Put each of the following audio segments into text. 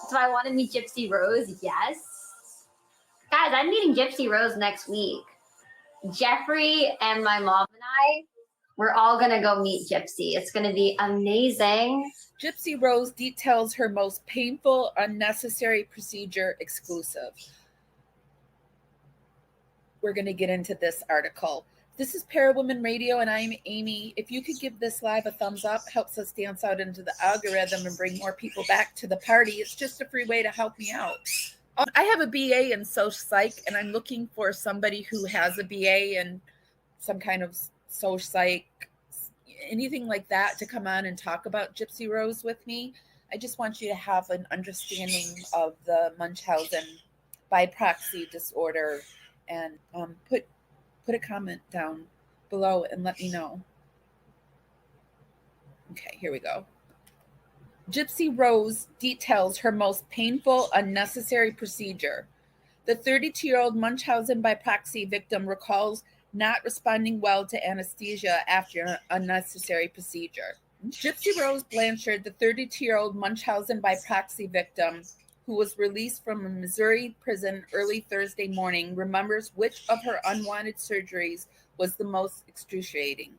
So I want to meet Gypsy Rose. Yes. Guys, I'm meeting Gypsy Rose next week. Jeffree and my mom and I, we're all going to go meet Gypsy. It's going to be amazing. Gypsy Rose details her most painful, unnecessary procedure exclusive. We're going to get into this article. This is Parawoman Radio, and I'm Amy. If you could give this live a thumbs up, helps us dance out into the algorithm and bring more people back to the party. It's just a free way to help me out. I have a BA in social psych, and I'm looking for somebody who has a BA in some kind of social psych, anything like that, to come on and talk about Gypsy Rose with me. I just want you to have an understanding of the Munchausen by proxy disorder, and put a comment down below and let me know. Okay, here we go. Gypsy Rose details her most painful, unnecessary procedure. The 32-year-old Munchausen by proxy victim recalls not responding well to anesthesia after an unnecessary procedure. Gypsy Rose Blanchard, the 32-year-old Munchausen by proxy victim, who was released from a Missouri prison early Thursday morning, remembers which of her unwanted surgeries was the most excruciating.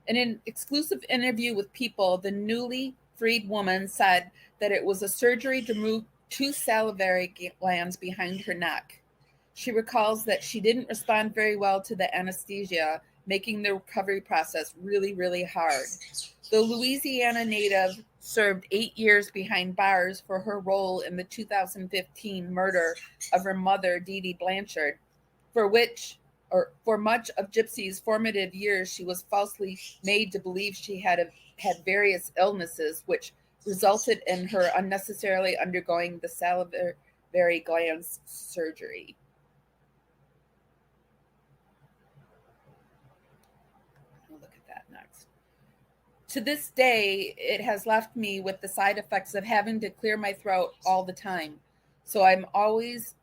In an exclusive interview with People, the newly freed woman said that it was a surgery to remove 2 salivary glands behind her neck. She recalls that she didn't respond very well to the anesthesia, making the recovery process really, really hard. The Louisiana native served 8 years behind bars for her role in the 2015 murder of her mother, Dee Dee Blanchard, for much of Gypsy's formative years, she was falsely made to believe she had various illnesses, which resulted in her unnecessarily undergoing the salivary glands surgery. We'll look at that next. To this day, it has left me with the side effects of having to clear my throat all the time. So I'm always,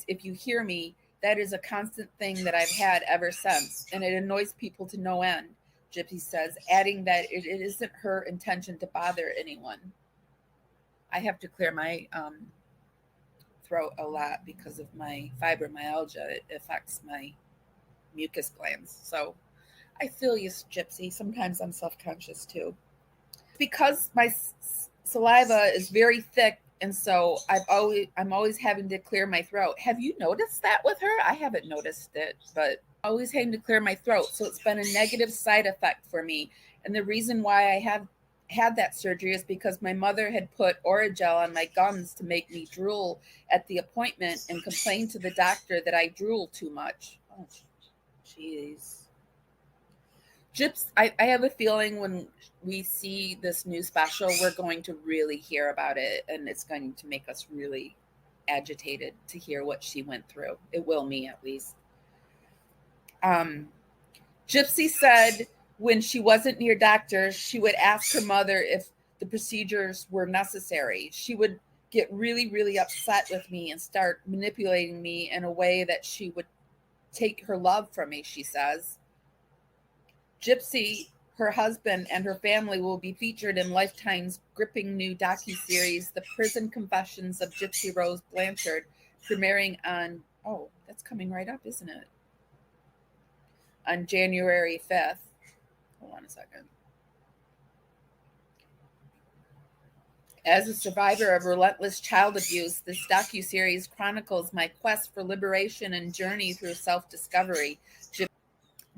if you hear me, that is a constant thing that I've had ever since, and it annoys people to no end, Gypsy says, adding that it isn't her intention to bother anyone. I have to clear my throat a lot because of my fibromyalgia. It affects my mucus glands. So I feel you, Gypsy. Sometimes I'm self-conscious too. Because my saliva is very thick, and so I'm always having to clear my throat. Have you noticed that with her? I haven't noticed it, but always having to clear my throat. So it's been a negative side effect for me. And the reason why I have had that surgery is because my mother had put Oragel on my gums to make me drool at the appointment and complained to the doctor that I drool too much. Oh, jeez. I have a feeling when we see this new special, we're going to really hear about it, and it's going to make us really agitated to hear what she went through. It will me, at least. Gypsy said when she wasn't near doctors, she would ask her mother if the procedures were necessary. She would get really, really upset with me and start manipulating me in a way that she would take her love from me, she says. Gypsy, her husband, and her family will be featured in Lifetime's gripping new docuseries, The Prison Confessions of Gypsy Rose Blanchard, premiering on, that's coming right up, isn't it? On January 5th. Hold on a second. As a survivor of relentless child abuse, this docuseries chronicles my quest for liberation and journey through self-discovery.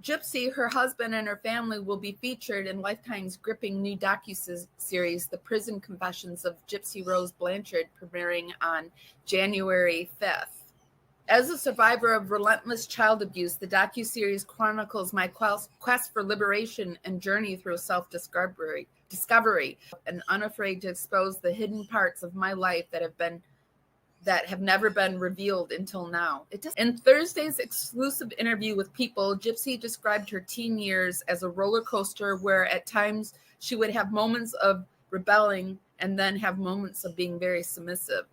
Gypsy, her husband, and her family will be featured in Lifetime's gripping new docuseries, The Prison Confessions of Gypsy Rose Blanchard, premiering on January 5th. As a survivor of relentless child abuse, the docuseries chronicles my quest for liberation and journey through self-discovery, and unafraid to expose the hidden parts of my life that have never been revealed until now. In Thursday's exclusive interview with People, Gypsy described her teen years as a roller coaster where at times she would have moments of rebelling and then have moments of being very submissive.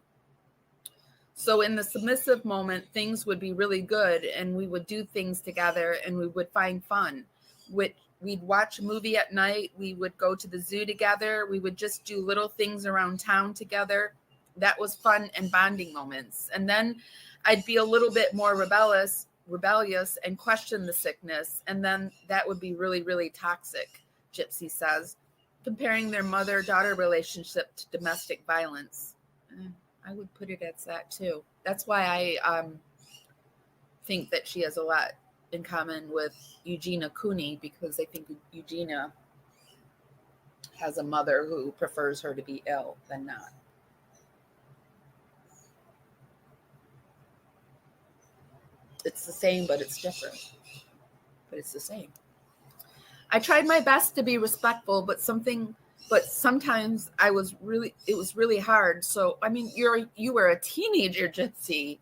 So in the submissive moment, things would be really good and we would do things together and we would find fun, we'd watch a movie at night. We would go to the zoo together. We would just do little things around town together. That was fun and bonding moments. And then I'd be a little bit more rebellious and question the sickness. And then that would be really, really toxic, Gypsy says, comparing their mother-daughter relationship to domestic violence. I would put it as that too. That's why I think that she has a lot in common with Eugina Cooney, because I think Eugina has a mother who prefers her to be ill than not. It's the same, but it's different. But it's the same. I tried my best to be respectful, but sometimes it was really hard. So, I mean, you were a teenager, Gypsy.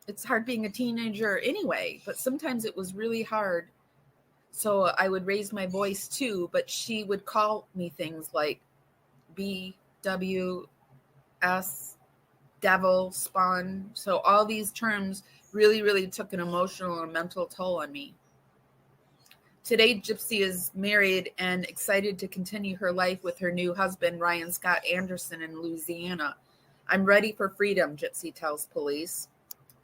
It's hard being a teenager anyway, but sometimes it was really hard. So I would raise my voice too, but she would call me things like BWS, devil, spawn. So all these terms really, really took an emotional and mental toll on me. Today, Gypsy is married and excited to continue her life with her new husband, Ryan Scott Anderson, in Louisiana. I'm ready for freedom, Gypsy tells police.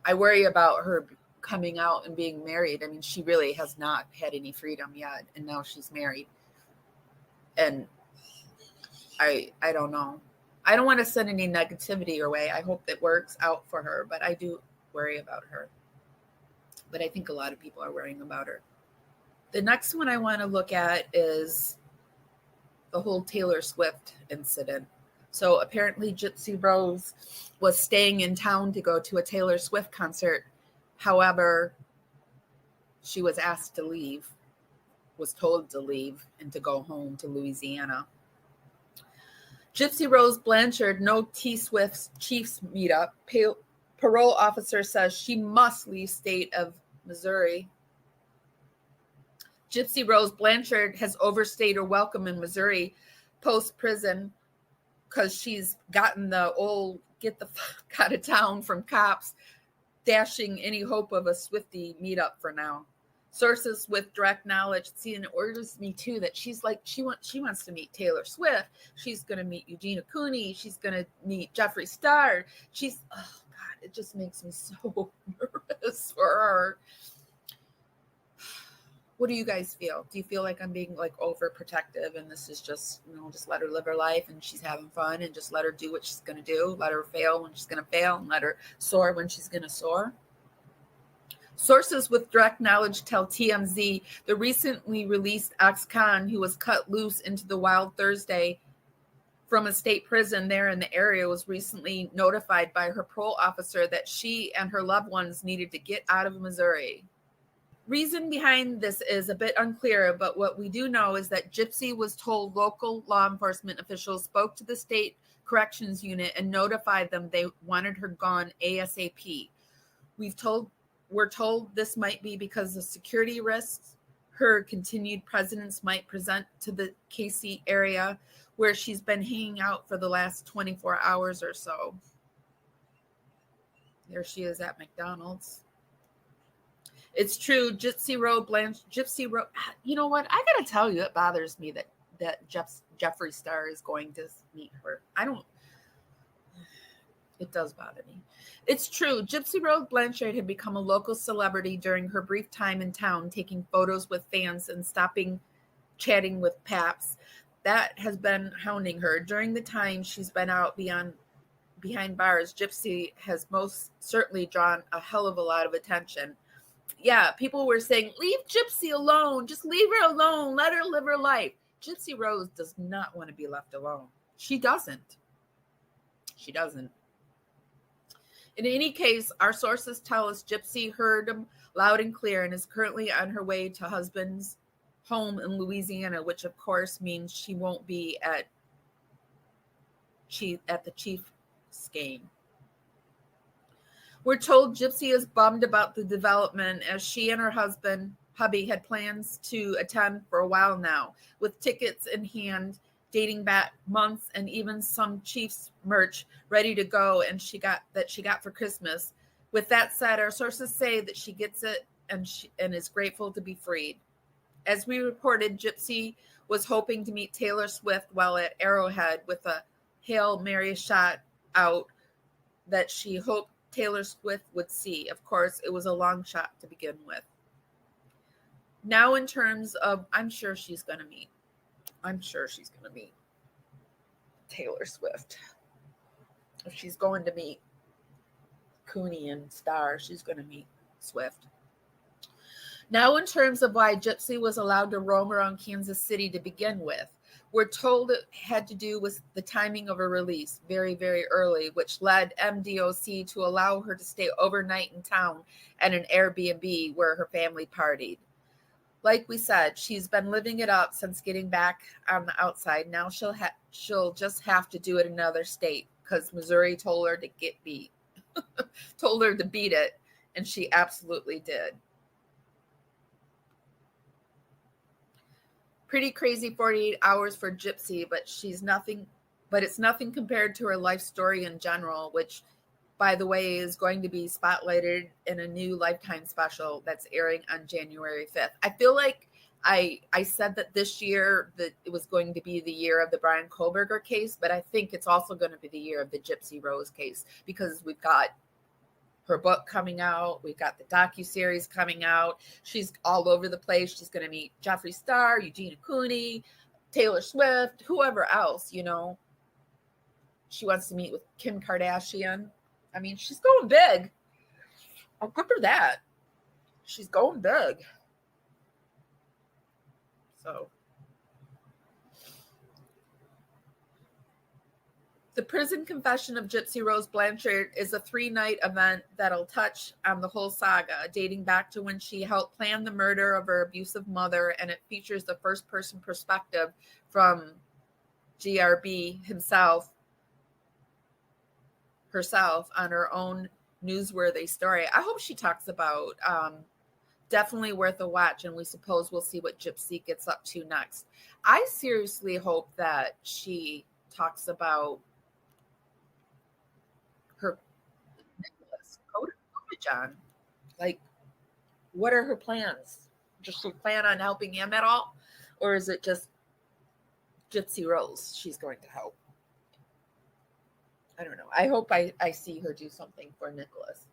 I worry about her coming out and being married. I mean, she really has not had any freedom yet, and now she's married. And I don't know. I don't want to send any negativity her way. I hope it works out for her, but I do worry about her. But I think a lot of people are worrying about her. The next one I want to look at is the whole Taylor Swift incident. So apparently Gypsy Rose was staying in town to go to a Taylor Swift concert. However, she was asked to leave, was told to leave and to go home to Louisiana. Gypsy Rose Blanchard, no T-Swift's Chiefs meetup. Parole officer says she must leave state of Missouri. Gypsy Rose Blanchard has overstayed her welcome in Missouri post-prison because she's gotten the old get the fuck out of town from cops, dashing any hope of a Swiftie meetup for now. Sources with direct knowledge, see, and it orders me too that she's like, she wants to meet Taylor Swift. She's going to meet Eugina Cooney. She's going to meet Jeffree Star. Oh God, it just makes me so nervous for her. What do you guys feel? Do you feel like I'm being like overprotective and this is just, just let her live her life and she's having fun and just let her do what she's going to do, let her fail when she's going to fail and let her soar when she's going to soar? Sources with direct knowledge tell TMZ the recently released ex-con who was cut loose into the wild Thursday from a state prison there in the area was recently notified by her parole officer that she and her loved ones needed to get out of Missouri. Reason behind this is a bit unclear, but what we do know is that Gypsy was told local law enforcement officials spoke to the state corrections unit and notified them they wanted her gone ASAP. We're told this might be because of security risks her continued presence might present to the KC area where she's been hanging out for the last 24 hours or so. There she is at McDonald's. It's true, Gypsy Rose. You know what? I gotta tell you, it bothers me that Jeffree Star is going to meet her. It does bother me. It's true, Gypsy Rose Blanchard had become a local celebrity during her brief time in town, taking photos with fans and chatting with paps. That has been hounding her. During the time she's been out behind bars, Gypsy has most certainly drawn a hell of a lot of attention. Yeah, people were saying, leave Gypsy alone. Just leave her alone. Let her live her life. Gypsy Rose does not want to be left alone. She doesn't. In any case, our sources tell us Gypsy heard him loud and clear and is currently on her way to husband's home in Louisiana, which of course means she won't be at the Chiefs game. We're told Gypsy is bummed about the development as she and her hubby had plans to attend for a while now, with tickets in hand dating back months and even some Chiefs merch ready to go and she got for Christmas. With that said, our sources say that she gets it and is grateful to be freed. As we reported, Gypsy was hoping to meet Taylor Swift while at Arrowhead with a Hail Mary shot out that she hoped Taylor Swift would see. Of course, it was a long shot to begin with. Now, in terms of, I'm sure she's going to meet Taylor Swift. If she's going to meet Cooney and Star, she's going to meet Swift. Now, in terms of why Gypsy was allowed to roam around Kansas City to begin with, we're told it had to do with the timing of her release very, very early, which led MDOC to allow her to stay overnight in town at an Airbnb where her family partied. Like we said, she's been living it up since getting back on the outside. Now she'll just have to do it in another state because Missouri told her to get beat, told her to beat it, and she absolutely did. Pretty crazy 48 hours for Gypsy, but it's nothing compared to her life story in general, which, by the way, is going to be spotlighted in a new Lifetime special that's airing on January 5th. I feel like I said that this year that it was going to be the year of the Brian Kohlberger case, but I think it's also going to be the year of the Gypsy Rose case because we've got her book coming out. We've got the docuseries coming out. She's all over the place. She's going to meet Jeffree Star, Eugina Cooney, Taylor Swift, whoever else, you know. She wants to meet with Kim Kardashian. I mean, she's going big. I'll give her that. She's going big. So, the Prison Confession of Gypsy Rose Blanchard is a 3-night event that'll touch on the whole saga, dating back to when she helped plan the murder of her abusive mother, and it features the first-person perspective from GRB herself on her own newsworthy story. I hope she talks about definitely worth a watch, and we suppose we'll see what Gypsy gets up to next. I seriously hope that she talks about her Nicholas. Go to John. Like, what are her plans? Does she plan on helping him at all? Or is it just Gypsy Rose she's going to help? I don't know. I hope I see her do something for Nicholas,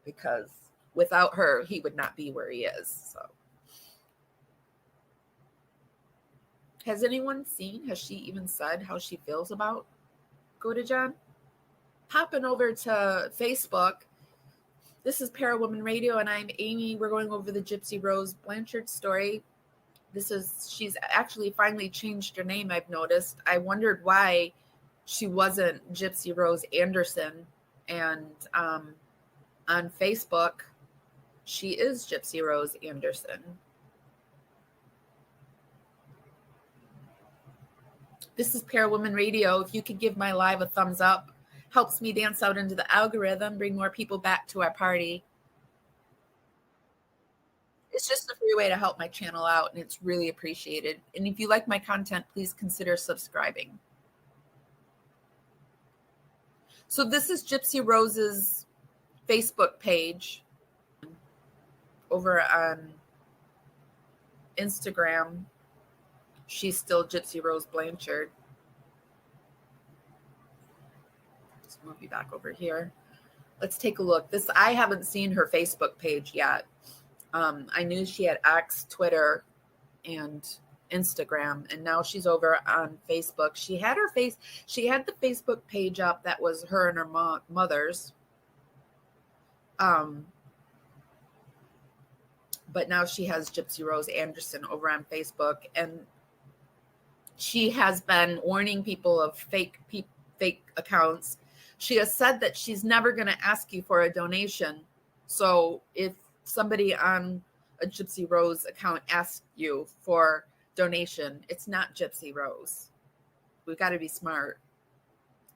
because without her, he would not be where he is. So, has she even said how she feels about Go to John? Hopping over to Facebook. This is Parawoman Radio, and I'm Amy. We're going over the Gypsy Rose Blanchard story. She's actually finally changed her name, I've noticed. I wondered why she wasn't Gypsy Rose Anderson, and on Facebook, she is Gypsy Rose Anderson. This is Parawoman Radio. If you could give my live a thumbs up, helps me dance out into the algorithm, bring more people back to our party. It's just a free way to help my channel out, and it's really appreciated. And if you like my content, please consider subscribing. So this is Gypsy Rose's Facebook page over on Instagram. She's still Gypsy Rose Blanchard. Let's move you back over here. Let's take a look. I haven't seen her Facebook page yet. I knew she had X, Twitter, and Instagram, and now she's over on Facebook. She had the Facebook page up that was her and her mother's. But now she has Gypsy Rose Anderson over on Facebook, and she has been warning people of fake accounts. She has said that she's never going to ask you for a donation. So if somebody on a Gypsy Rose account asks you for donation, it's not Gypsy Rose. We've got to be smart.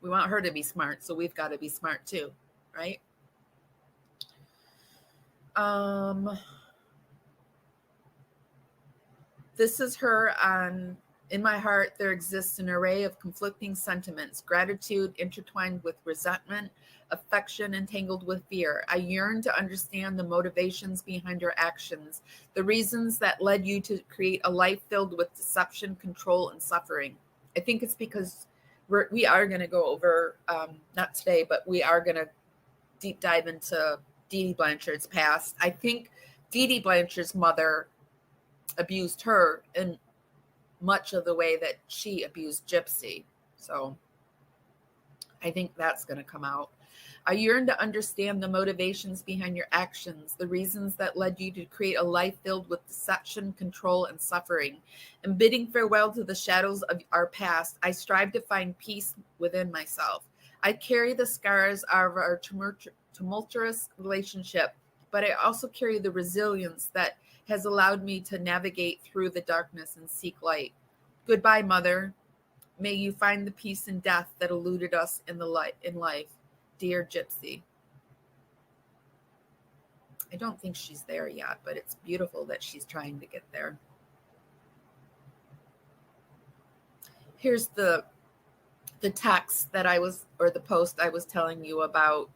We want her to be smart, so we've got to be smart too, right? This is her on In my heart, there exists an array of conflicting sentiments, gratitude intertwined with resentment, affection entangled with fear. I yearn to understand the motivations behind your actions, the reasons that led you to create a life filled with deception, control, and suffering. I think it's because we are going to go over, not today, but we are going to deep dive into Dee Dee Blanchard's past. I think Dee Dee Blanchard's mother abused her in much of the way that she abused Gypsy. So I think that's going to come out. I yearn to understand the motivations behind your actions, the reasons that led you to create a life filled with deception, control, and suffering. In bidding farewell to the shadows of our past, I strive to find peace within myself. I carry the scars of our tumultuous relationship, but I also carry the resilience that has allowed me to navigate through the darkness and seek light. Goodbye, Mother. May you find the peace in death that eluded us in life. Dear Gypsy. I don't think she's there yet, but it's beautiful that she's trying to get there. Here's the text that the post I was telling you about,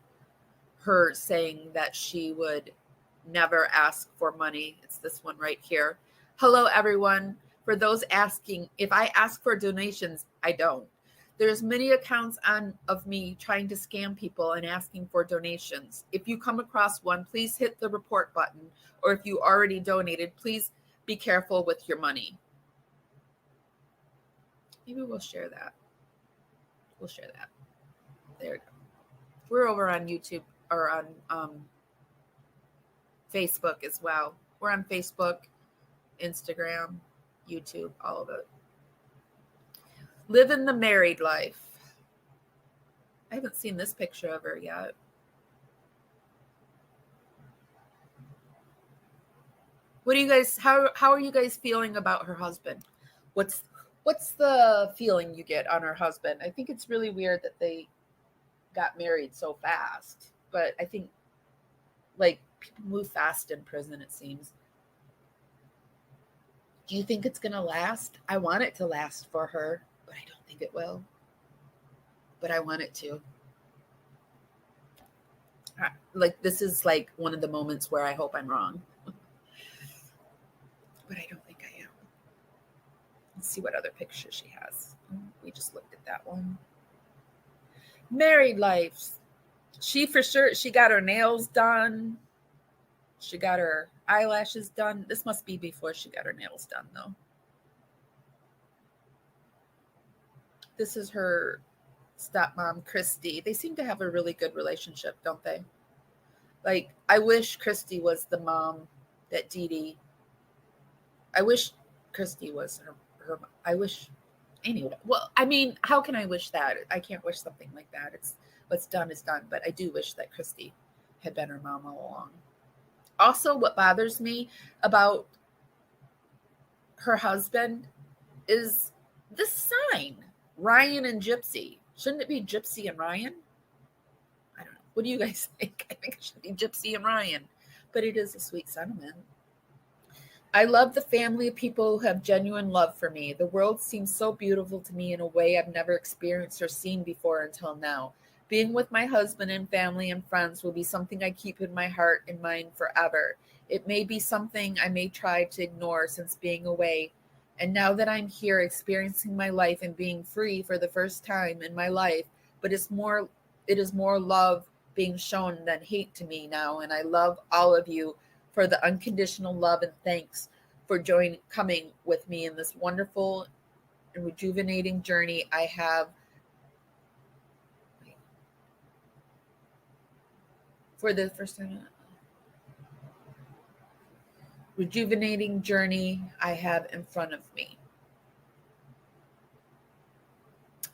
her saying that she would never ask for money. It's this one right here. Hello, everyone. For those asking, if I ask for donations, I don't. There's many accounts of me trying to scam people and asking for donations. If you come across one, please hit the report button. Or if you already donated, please be careful with your money. Maybe we'll share that. We'll share that. There we go. We're over on YouTube or on Facebook as well. We're on Facebook, Instagram, YouTube, all of it. Living the married life. I haven't seen this picture of her yet. What do you guys, how are you guys feeling about her husband? What's the feeling you get on her husband? I think it's really weird that they got married so fast, but I think like people move fast in prison, it seems. Do you think it's going to last? I want it to last for her, but I don't think it will. But I want it to. Like, this is like one of the moments where I hope I'm wrong. But I don't think I am. Let's see what other pictures she has. We just looked at that one. Married life. She got her nails done. She got her eyelashes done. This must be before she got her nails done, though. This is her stepmom, Christy. They seem to have a really good relationship, don't they? Like, I wish Christy was the mom that Dee Dee. I wish Christy was her. I wish. Anyway, well, I mean, how can I wish that? I can't wish something like that. It's what's done is done. But I do wish that Christy had been her mom all along. Also, what bothers me about her husband is this sign, Ryan and Gypsy. Shouldn't it be Gypsy and Ryan? I don't know. What do you guys think? I think it should be Gypsy and Ryan, but it is a sweet sentiment. I love the family of people who have genuine love for me. The world seems so beautiful to me in a way I've never experienced or seen before until now. Being with my husband and family and friends will be something I keep in my heart and mind forever. It may be something I may try to ignore since being away. And now that I'm here experiencing my life and being free for the first time in my life, but it is more love being shown than hate to me now. And I love all of you for the unconditional love and thanks for coming with me in this wonderful and rejuvenating journey I have for the first time. Rejuvenating journey I have in front of me.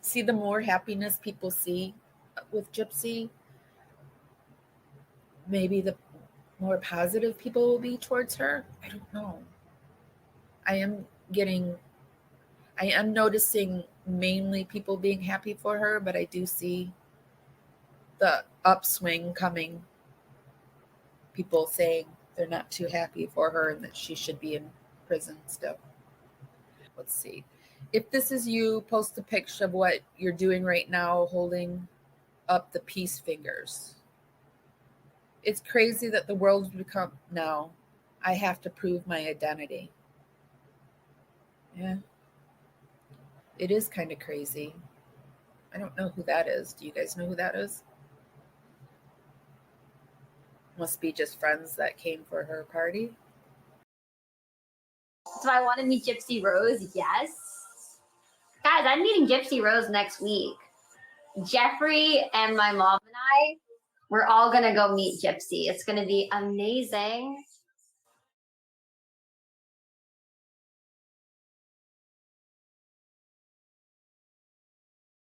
See, the more happiness people see with Gypsy, maybe the more positive people will be towards her. I don't know. I am noticing mainly people being happy for her, but I do see the upswing coming. People saying they're not too happy for her and that she should be in prison still. Let's see. If this is you, post a picture of what you're doing right now, holding up the peace fingers. It's crazy that the world has become now. I have to prove my identity. Yeah. It is kind of crazy. I don't know who that is. Do you guys know who that is? Must be just friends that came for her party. So I want to meet Gypsy Rose. Yes. Guys, I'm meeting Gypsy Rose next week. Jeffree and my mom and I, we're all going to go meet Gypsy. It's going to be amazing.